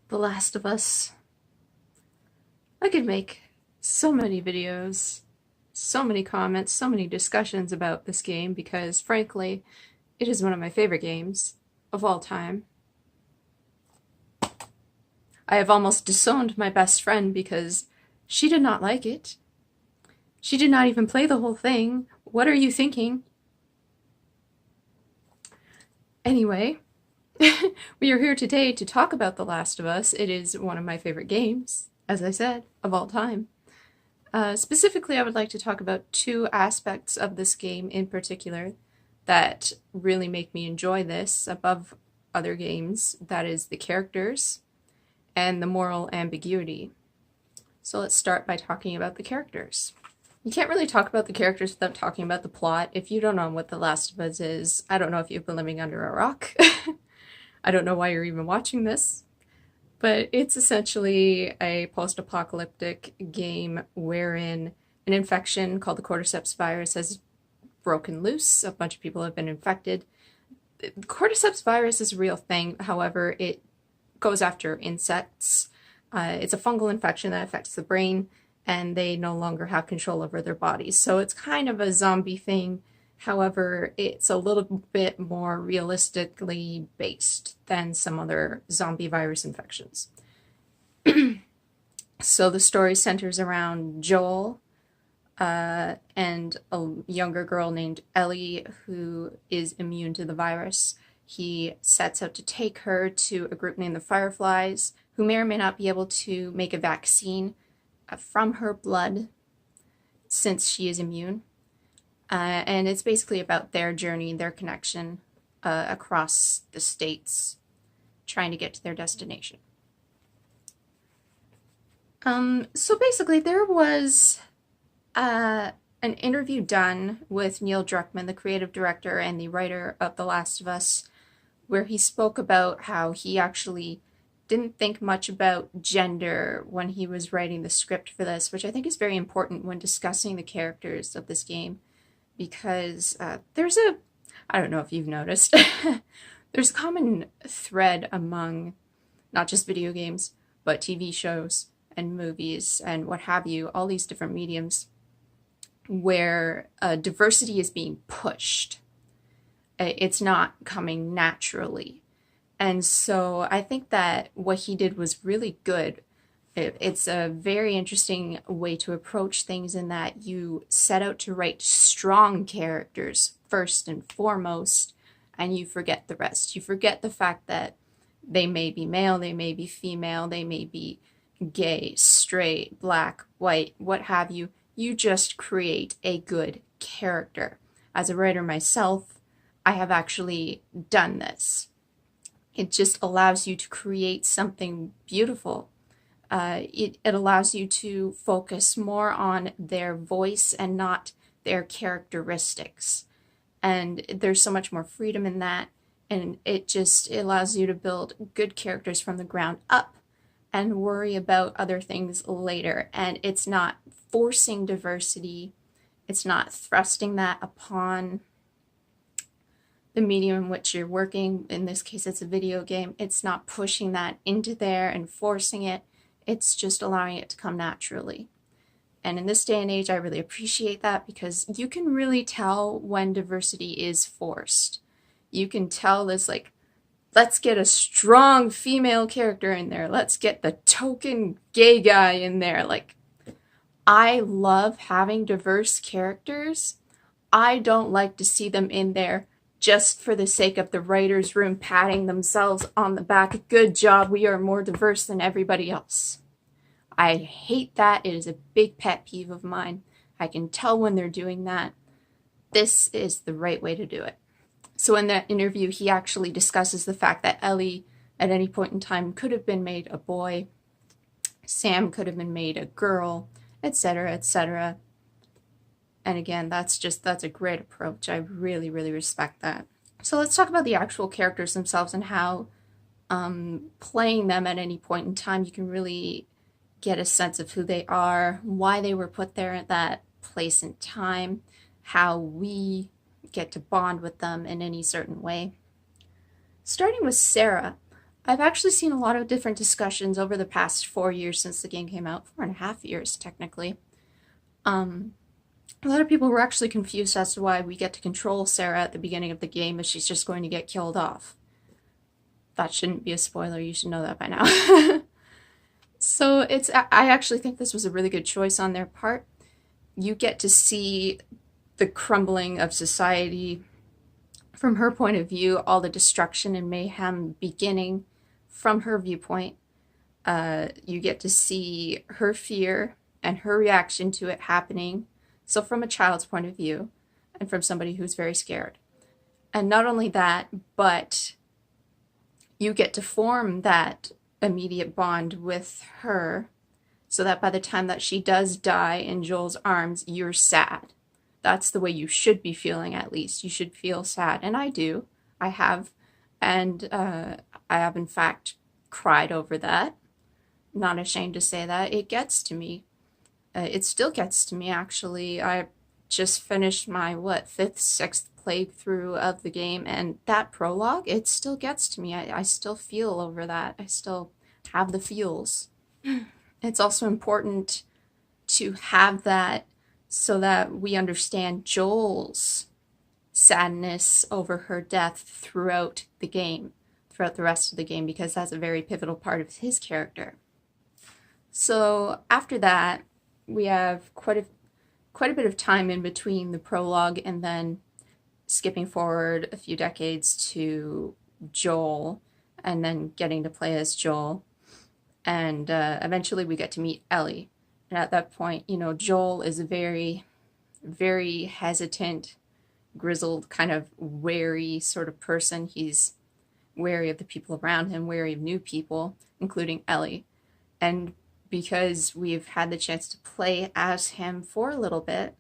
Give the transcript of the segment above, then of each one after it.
The Last of Us. I could make so many videos, so many comments, so many discussions about this game because, frankly, it is one of my favorite games of all time. I have almost disowned my best friend because she did not like it. She did not even play the whole thing. What are you thinking? Anyway, we are here today to talk about The Last of Us. It is one of my favorite games, as I said, of all time. Specifically, I would like to talk about two aspects of this game in particular that really make me enjoy this above other games. That is the characters and the moral ambiguity. So let's start by talking about the characters. You can't really talk about the characters without talking about the plot. If you don't know what The Last of Us is, I don't know if you've been living under a rock. I don't know why you're even watching this. But it's essentially a post-apocalyptic game wherein an infection called the cordyceps virus has broken loose. A bunch of people have been infected. The cordyceps virus is a real thing. However, it goes after insects. It's a fungal infection that affects the brain, and they no longer have control over their bodies. So it's kind of a zombie thing. However, it's a little bit more realistically based than some other zombie virus infections. So the story centers around Joel and a younger girl named Ellie who is immune to the virus. He sets out to take her to a group named the Fireflies, who may or may not be able to make a vaccine from her blood since she is immune. And it's basically about their journey, their connection across the states, trying to get to their destination. So basically, there was an interview done with Neil Druckmann, the creative director and the writer of The Last of Us, where he spoke about how he actually didn't think much about gender when he was writing the script for this, which I think is very important when discussing the characters of this game, because there's a, I don't know if you've noticed, there's a common thread among not just video games, but TV shows and movies and what have you, all these different mediums where diversity is being pushed. It's not coming naturally. And so I think that what he did was really good. It's a very interesting way to approach things in that you set out to write strong characters first and foremost, and you forget the rest. You forget the fact that they may be male, they may be female, they may be gay, straight, black, white, what have you. You just create a good character. As a writer myself, I have actually done this. It just allows you to create something beautiful. It allows you to focus more on their voice and not their characteristics. And there's so much more freedom in that. And it allows you to build good characters from the ground up and worry about other things later. And it's not forcing diversity. It's not thrusting that upon the medium in which you're working. In this case, it's a video game. It's not pushing that into there and forcing it. It's just allowing it to come naturally. And in this day and age, I really appreciate that because you can really tell when diversity is forced. You can tell this, like, let's get a strong female character in there. Let's get the token gay guy in there. Like, I love having diverse characters. I don't like to see them in there just for the sake of the writer's room patting themselves on the back. Good job, we are more diverse than everybody else. I hate that. It is a big pet peeve of mine. I can tell when they're doing that. This is the right way to do it. So in that interview, he actually discusses the fact that Ellie, at any point in time, could have been made a boy. Sam could have been made a girl, etc., etc. And again, that's a great approach. I really, really respect that. So let's talk about the actual characters themselves and how playing them at any point in time, you can really get a sense of who they are, why they were put there at that place and time, how we get to bond with them in any certain way. Starting with Sarah, I've actually seen a lot of different discussions over the past 4 years since the game came out, 4.5 years technically. Um, a lot of people were actually confused as to why we get to control Sarah at the beginning of the game if she's just going to get killed off. That shouldn't be a spoiler, you should know that by now. So I actually think this was a really good choice on their part. You get to see the crumbling of society from her point of view, all the destruction and mayhem beginning from her viewpoint. You get to see her fear and her reaction to it happening. So from a child's point of view and from somebody who's very scared. And not only that, but you get to form that immediate bond with her so that by the time that she does die in Joel's arms, you're sad. That's the way you should be feeling, at least. You should feel sad. And I do. I have. And I have, in fact, cried over that. Not ashamed to say that. It gets to me. It still gets to me, actually. I just finished my, 5th, 6th playthrough of the game, and that prologue, it still gets to me. I still feel over that. I still have the feels. It's also important to have that so that we understand Joel's sadness over her death throughout the game, throughout the rest of the game, because that's a very pivotal part of his character. So after that, we have quite a bit of time in between the prologue and then skipping forward a few decades to Joel and then getting to play as Joel. And eventually we get to meet Ellie. And at that point, Joel is a very, very hesitant, grizzled, kind of wary sort of person. He's wary of the people around him, wary of new people, including Ellie. And because we've had the chance to play as him for a little bit,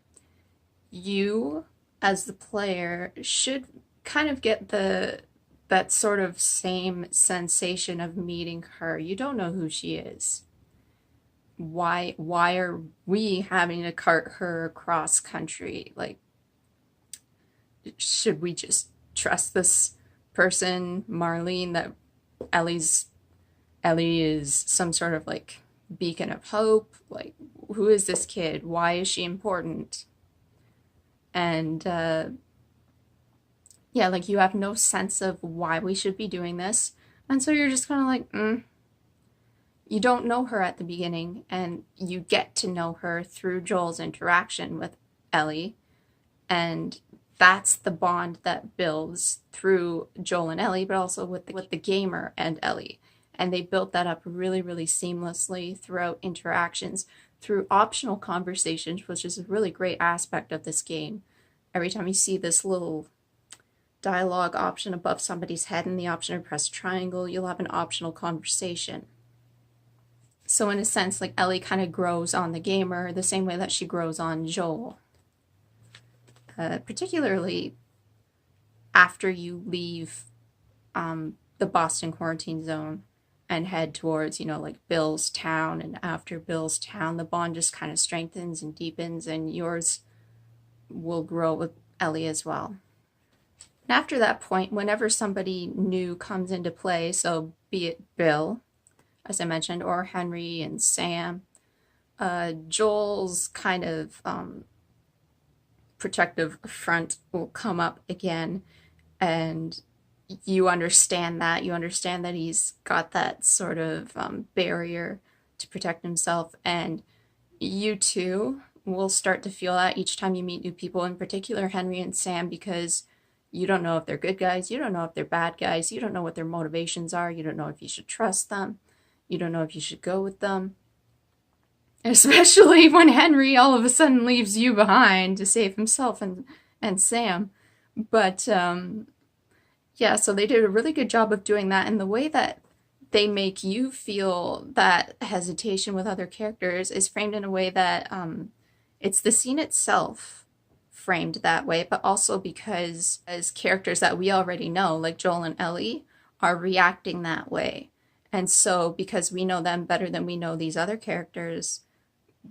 you, as the player, should kind of get that sort of same sensation of meeting her. You don't know who she is. Why are we having to cart her across country? Like, should we just trust this person, Marlene, that Ellie is some sort of like beacon of hope? Like, who is this kid? Why is she important? And yeah, like you have no sense of why we should be doing this. And so you're just kind of like, You don't know her at the beginning, and you get to know her through Joel's interaction with Ellie. And that's the bond that builds through Joel and Ellie, but also with the gamer and Ellie. And they built that up really, really seamlessly throughout interactions, through optional conversations, which is a really great aspect of this game. Every time you see this little dialogue option above somebody's head and the option to press triangle, you'll have an optional conversation. So in a sense, like Ellie kind of grows on the gamer the same way that she grows on Joel. Particularly after you leave the Boston quarantine zone and head towards, like Bill's town. And after Bill's town, the bond just kind of strengthens and deepens, and yours will grow with Ellie as well. And after that point, whenever somebody new comes into play, so be it Bill, as I mentioned, or Henry and Sam, Joel's kind of protective front will come up again, and you understand that. You understand that he's got that sort of barrier to protect himself, and you too will start to feel that each time you meet new people, in particular Henry and Sam, because you don't know if they're good guys, you don't know if they're bad guys, you don't know what their motivations are, you don't know if you should trust them. You don't know if you should go with them. Especially when Henry all of a sudden leaves you behind to save himself and Sam. But, yeah, so they did a really good job of doing that. And the way that they make you feel that hesitation with other characters is framed in a way that it's the scene itself framed that way, but also because as characters that we already know, like Joel and Ellie, are reacting that way. And so, because we know them better than we know these other characters,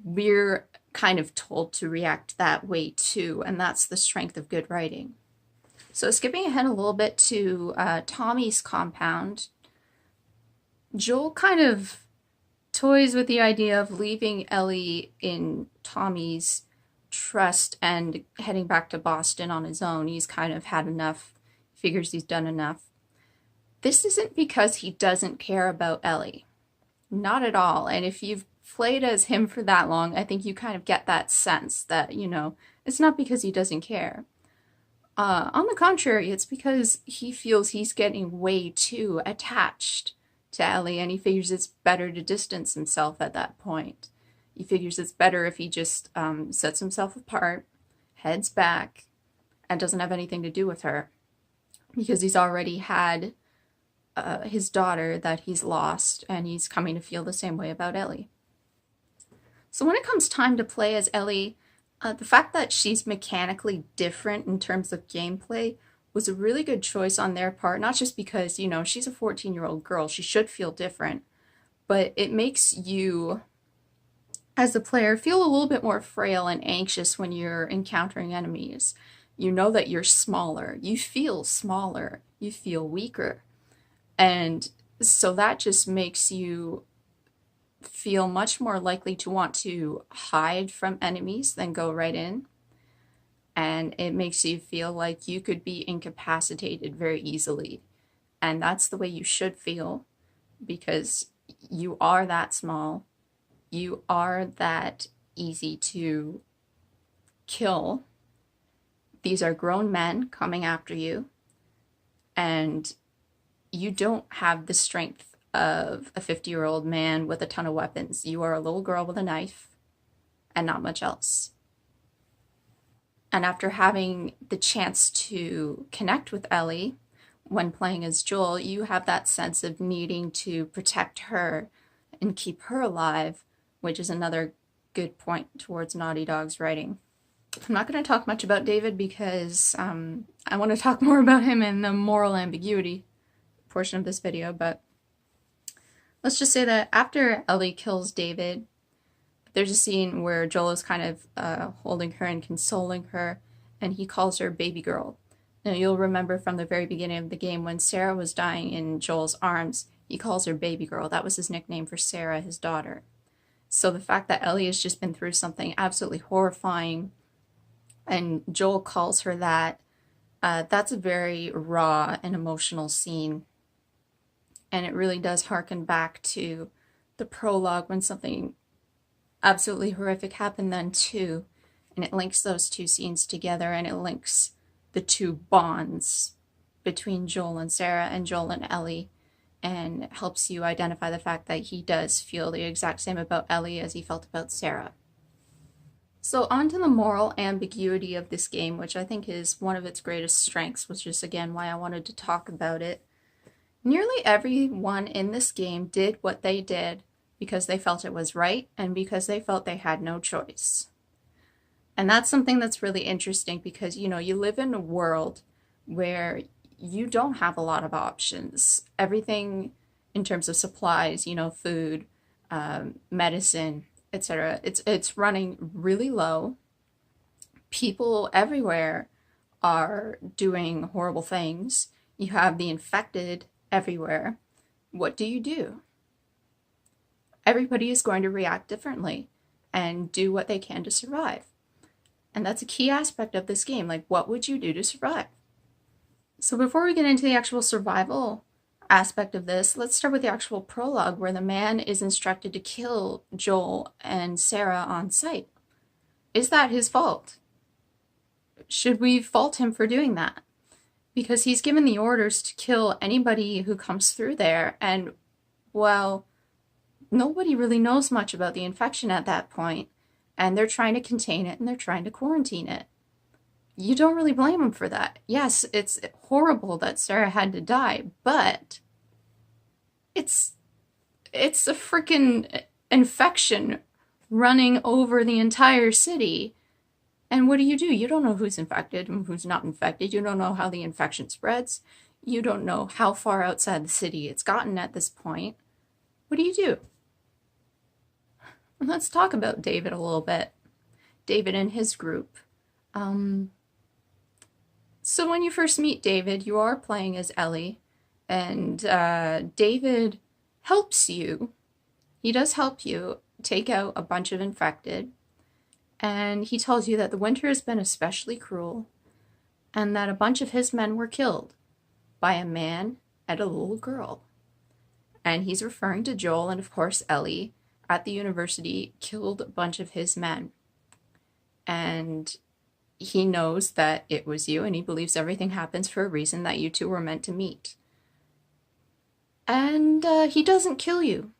we're kind of told to react that way too, and that's the strength of good writing. So skipping ahead a little bit to Tommy's compound, Joel kind of toys with the idea of leaving Ellie in Tommy's trust and heading back to Boston on his own. He's kind of had enough, figures he's done enough. This isn't because he doesn't care about Ellie. Not at all. And if you've played as him for that long, I think you kind of get that sense that, it's not because he doesn't care. On the contrary, it's because he feels he's getting way too attached to Ellie, and he figures it's better to distance himself at that point. He figures it's better if he just sets himself apart, heads back, and doesn't have anything to do with her. Because he's already had his daughter that he's lost, and he's coming to feel the same way about Ellie. So when it comes time to play as Ellie, the fact that she's mechanically different in terms of gameplay was a really good choice on their part, not just because, she's a 14-year-old girl, she should feel different, but it makes you, as a player, feel a little bit more frail and anxious when you're encountering enemies. You know that you're smaller, you feel weaker, and so that just makes you feel much more likely to want to hide from enemies than go right in. And it makes you feel like you could be incapacitated very easily. And that's the way you should feel, because you are that small. You are that easy to kill. These are grown men coming after you. And you don't have the strength of a 50-year-old man with a ton of weapons. You are a little girl with a knife and not much else. And after having the chance to connect with Ellie when playing as Joel, you have that sense of needing to protect her and keep her alive, which is another good point towards Naughty Dog's writing. I'm not going to talk much about David because I want to talk more about him in the moral ambiguity portion of this video, but let's just say that after Ellie kills David, there's a scene where Joel is kind of holding her and consoling her, and he calls her baby girl. Now, you'll remember from the very beginning of the game when Sarah was dying in Joel's arms, he calls her baby girl. That was his nickname for Sarah, his daughter. So the fact that Ellie has just been through something absolutely horrifying, and Joel calls her that, that's a very raw and emotional scene. And it really does harken back to the prologue when something absolutely horrific happened then too, and it links those two scenes together, and it links the two bonds between Joel and Sarah and Joel and Ellie, and helps you identify the fact that he does feel the exact same about Ellie as he felt about Sarah. So on to the moral ambiguity of this game, which I think is one of its greatest strengths, which is again why I wanted to talk about it. Nearly everyone in this game did what they did because they felt it was right and because they felt they had no choice. And that's something that's really interesting because, you live in a world where you don't have a lot of options. Everything in terms of supplies, food, medicine, etc. It's running really low. People everywhere are doing horrible things. You have the infected everywhere. What do? Everybody is going to react differently and do what they can to survive. And that's a key aspect of this game. Like, what would you do to survive? So before we get into the actual survival aspect of this, let's start with the actual prologue where the man is instructed to kill Joel and Sarah on sight. Is that his fault? Should we fault him for doing that? Because he's given the orders to kill anybody who comes through there, and, well, nobody really knows much about the infection at that point, and they're trying to contain it and they're trying to quarantine it. You don't really blame him for that. Yes, it's horrible that Sarah had to die, but it's a freaking infection running over the entire city. And what do? You don't know who's infected and who's not infected. You don't know how the infection spreads. You don't know how far outside the city it's gotten at this point. What do? Let's talk about David a little bit. David and his group. So when you first meet David, you are playing as Ellie, and David helps you. He does help you take out a bunch of infected, and he tells you that the winter has been especially cruel, and that a bunch of his men were killed by a man and a little girl. And he's referring to Joel, and of course Ellie at the university killed a bunch of his men. And he knows that it was you, and he believes everything happens for a reason, that you two were meant to meet. And he doesn't kill you.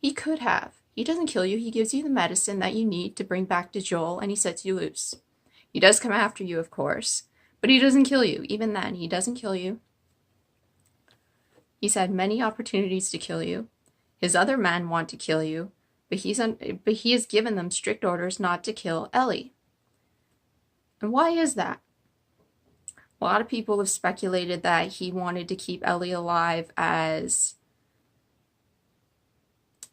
He could have. He doesn't kill you. He gives you the medicine that you need to bring back to Joel, and he sets you loose. He does come after you, of course, but he doesn't kill you. Even then, he doesn't kill you. He's had many opportunities to kill you. His other men want to kill you, but he has given them strict orders not to kill Ellie. And why is that? A lot of people have speculated that he wanted to keep Ellie alive as,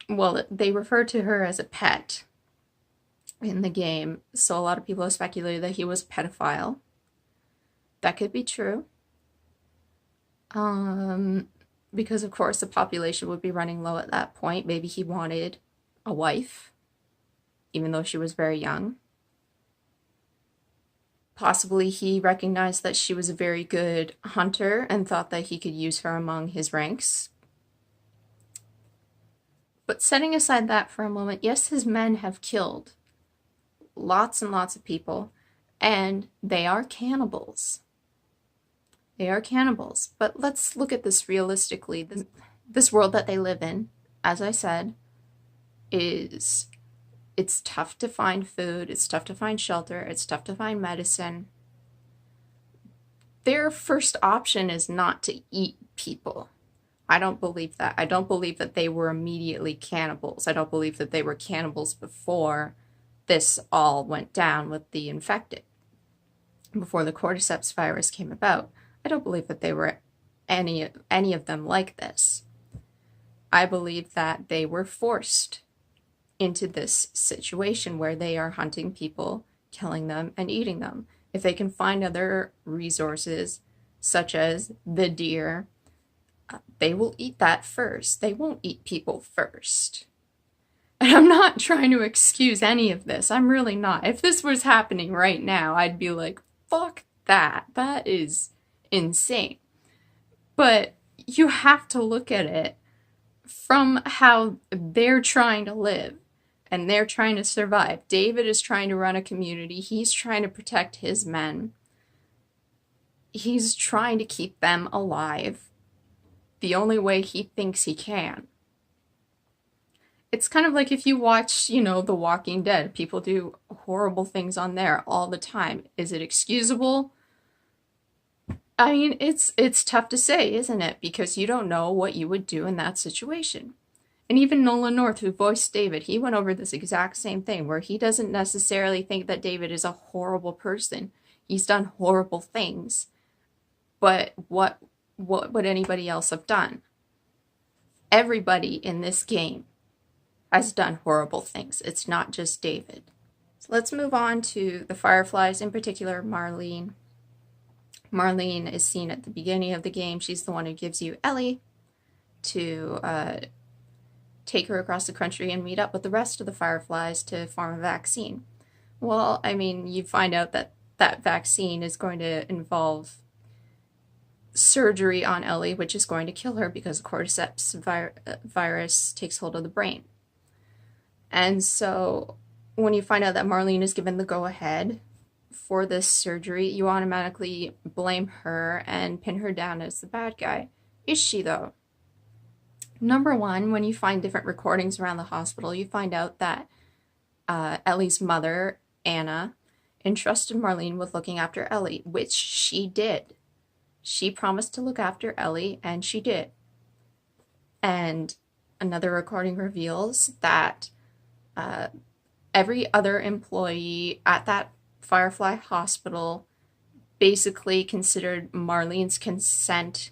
well, they refer to her as a pet in the game, so a lot of people have speculated that he was a pedophile. That could be true. Because of course the population would be running low at that point. Maybe he wanted a wife, even though she was very young. Possibly he recognized that she was a very good hunter and thought that he could use her among his ranks. But setting aside that for a moment, yes, his men have killed lots and lots of people, and they are cannibals. They are cannibals. But let's look at this realistically. This world that they live in, as I said, it's tough to find food, it's tough to find shelter, it's tough to find medicine. Their first option is not to eat people. I don't believe that. I don't believe that they were immediately cannibals. I don't believe that they were cannibals before this all went down with the infected, before the cordyceps virus came about. I don't believe that they were any of them like this. I believe that they were forced into this situation where they are hunting people, killing them, and eating them. If they can find other resources, such as the deer, they will eat that first. They won't eat people first. And I'm not trying to excuse any of this. I'm really not. If this was happening right now, I'd be like, fuck that. That is insane. But you have to look at it from how they're trying to live and they're trying to survive. David is trying to run a community. He's trying to protect his men. He's trying to keep them alive the only way he thinks he can. It's kind of like if you watch, The Walking Dead. People do horrible things on there all the time. Is it excusable? I mean, it's tough to say, isn't it? Because you don't know what you would do in that situation. And even Nolan North, who voiced David, he went over this exact same thing, where he doesn't necessarily think that David is a horrible person. He's done horrible things. But what would anybody else have done? Everybody in this game has done horrible things. It's not just David. So let's move on to the Fireflies, in particular Marlene. Marlene is seen at the beginning of the game. She's the one who gives you Ellie to take her across the country and meet up with the rest of the Fireflies to form a vaccine. Well, I mean, you find out that that vaccine is going to involve surgery on Ellie, which is going to kill her because the cordyceps virus takes hold of the brain. And so when you find out that Marlene is given the go-ahead for this surgery, you automatically blame her and pin her down as the bad guy. Is she, though? Number one, when you find different recordings around the hospital, you find out that Ellie's mother, Anna, entrusted Marlene with looking after Ellie, which she did. She promised to look after Ellie, and she did. And another recording reveals that every other employee at that Firefly hospital basically considered Marlene's consent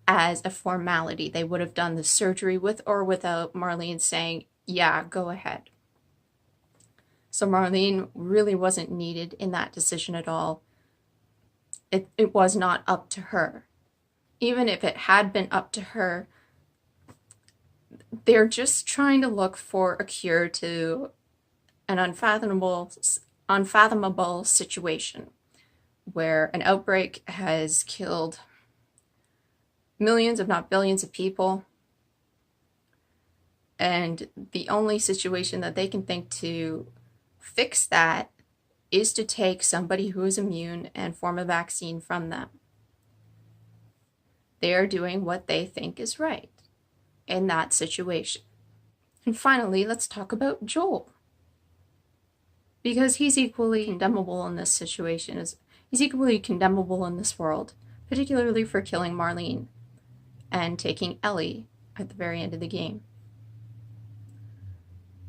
as a formality. They would have done the surgery with or without Marlene saying, yeah, go ahead. So Marlene really wasn't needed in that decision at all. It was not up to her. Even if it had been up to her, they're just trying to look for a cure to an unfathomable situation where an outbreak has killed millions, if not billions, of people. And the only situation that they can think to fix that is to take somebody who is immune and form a vaccine from them. They are doing what they think is right in that situation. And finally, let's talk about Joel. Because he's equally condemnable in this situation. He's equally condemnable in this world, particularly for killing Marlene and taking Ellie at the very end of the game.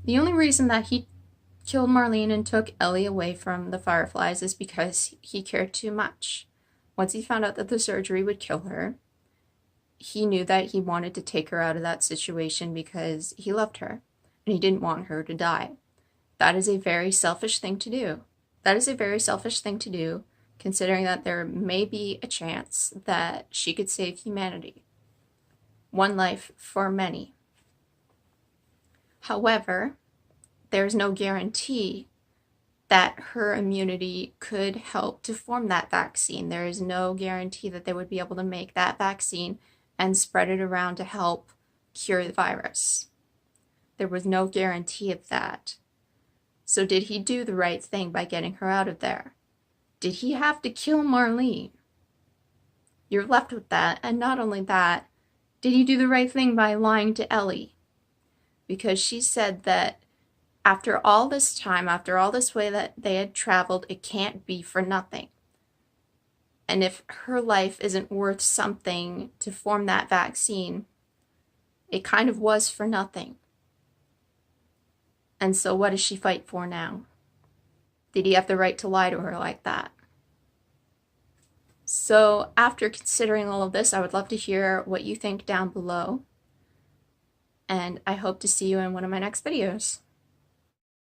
The only reason that he killed Marlene and took Ellie away from the Fireflies is because he cared too much. Once he found out that the surgery would kill her, he knew that he wanted to take her out of that situation because he loved her and he didn't want her to die. That is a very selfish thing to do. That is a very selfish thing to do, considering that there may be a chance that she could save humanity. One life for many. However, there's no guarantee that her immunity could help to form that vaccine. There is no guarantee that they would be able to make that vaccine and spread it around to help cure the virus. There was no guarantee of that. So did he do the right thing by getting her out of there? Did he have to kill Marlene? You're left with that. And not only that, did he do the right thing by lying to Ellie? Because she said that after all this time, after all this way that they had traveled, it can't be for nothing. And if her life isn't worth something to form that vaccine, it kind of was for nothing. And so what does she fight for now? Did he have the right to lie to her like that? So after considering all of this, I would love to hear what you think down below. And I hope to see you in one of my next videos.